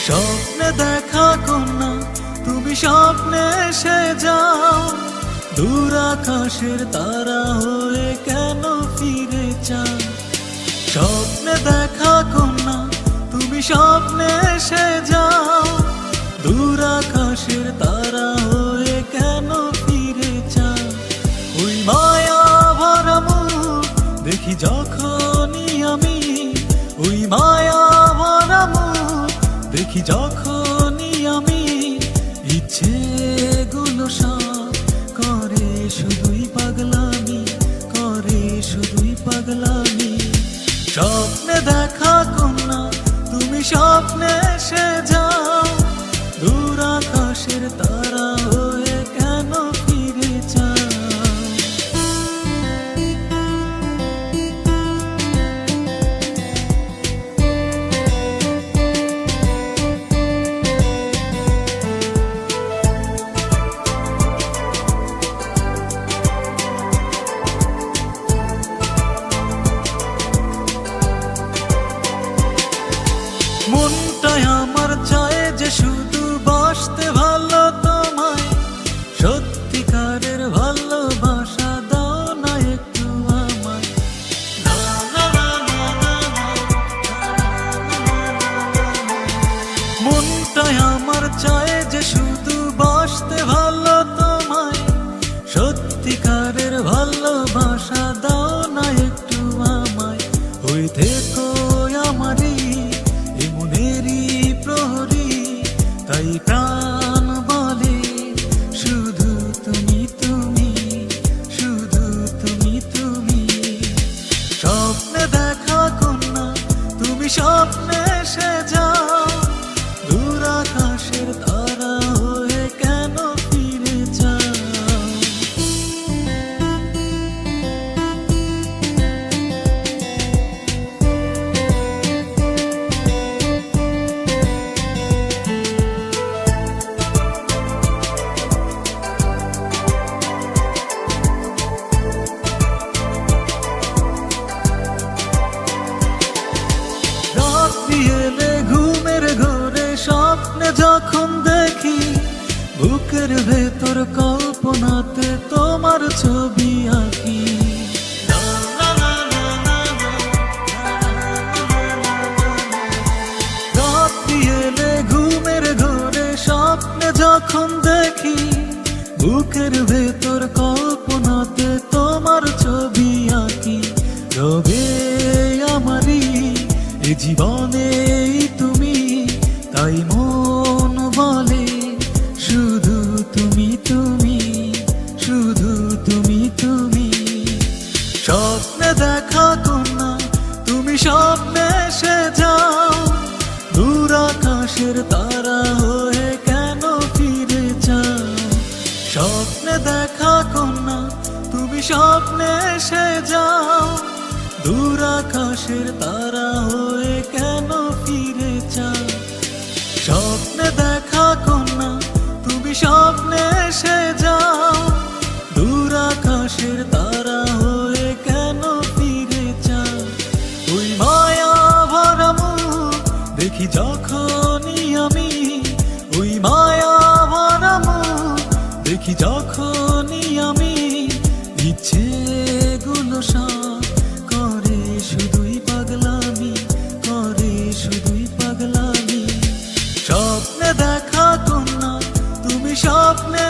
স্বপ্নে দেখা কন্যা তুমি স্বপ্নে এসে যাও, দূর আকাশের তারা হয়ে কেন ফিরে চাও। স্বপ্নে দেখা কন্যা তুমি স্বপ্নে এসে যাও, দূর আকাশের তারা হয়ে কেন ফিরে চাও। ওই মায়া ভরা মুখ দেখি যখনই আমি, ওই মায়া ভরা মুখ দেখি যখনই আমি, ইচ্ছেগুলো সব করে শুধুই পাগলামি, করে শুধুই পাগলামি। স্বপ্নে দেখা কন্যা তুমি স্বপ্নে এসে যাও, দূর আকাশের তারা হয়ে কেন ফিরে চাও। মনটাই আমার চায় যে শুধু বাসতে ভালো তোমায়, সত্যিকারের ভালোবাসা দাও না একটু আমায়। মনটাই আমার চায় যে শুধু বাসতে ভালো তোমায়, সত্যিকারের ভালোবাসা দাও না একটু আমায়। ওই থেকো আমারই মনেরই প্রহরী, তাই প্রাণ বলে শুধু তুমি তুমি, শুধু তুমি তুমি। স্বপ্নে দেখা কন্যা তুমি স্বপ্নে এসে যাও, দূর আকাশের তারা হয়ে কেন ফিরে যাও। এলে ঘুমের ঘরে স্বপ্নে যখন দেখি, বুকের ভেতর কল্পনাতে তোমার ছবি আঁকি। রাত্রি এলে ঘুমের ঘরে স্বপ্নে যখন দেখি, বুকের ভেতর কল্পনাতে তোমার ছবি আঁকি। রবে আমারই এ জীবনে তুমি, তাই মন বলে শুধু তুমি তুমি, শুধু তুমি তুমি। স্বপ্নে দেখা কন্যা তুমি স্বপ্নে এসে যাও, দূর আকাশের তারা হয়ে কেন ফিরে যাও। স্বপ্নে দেখা কন্যা তুমি স্বপ্নে এসে যাও, দূর আকাশের তারা হয়ে কেন ফিরে চাও। স্বপ্নে দেখা কন্যা তুমি স্বপ্নে এসে যাও, দূর আকাশের তারা হয়ে কেন ফিরে চাও। ওই মায়া ভরা মুখ দেখি যখনই আমি, ওই মায়া ভরা মুখ দেখি যখনই আমি, ইচ্ছেগুলো সব করে শুধুই পাগলামি, করে শুধুই পাগলামি। স্বপ্নে দেখা কন্যা তুমি স্বপ্নে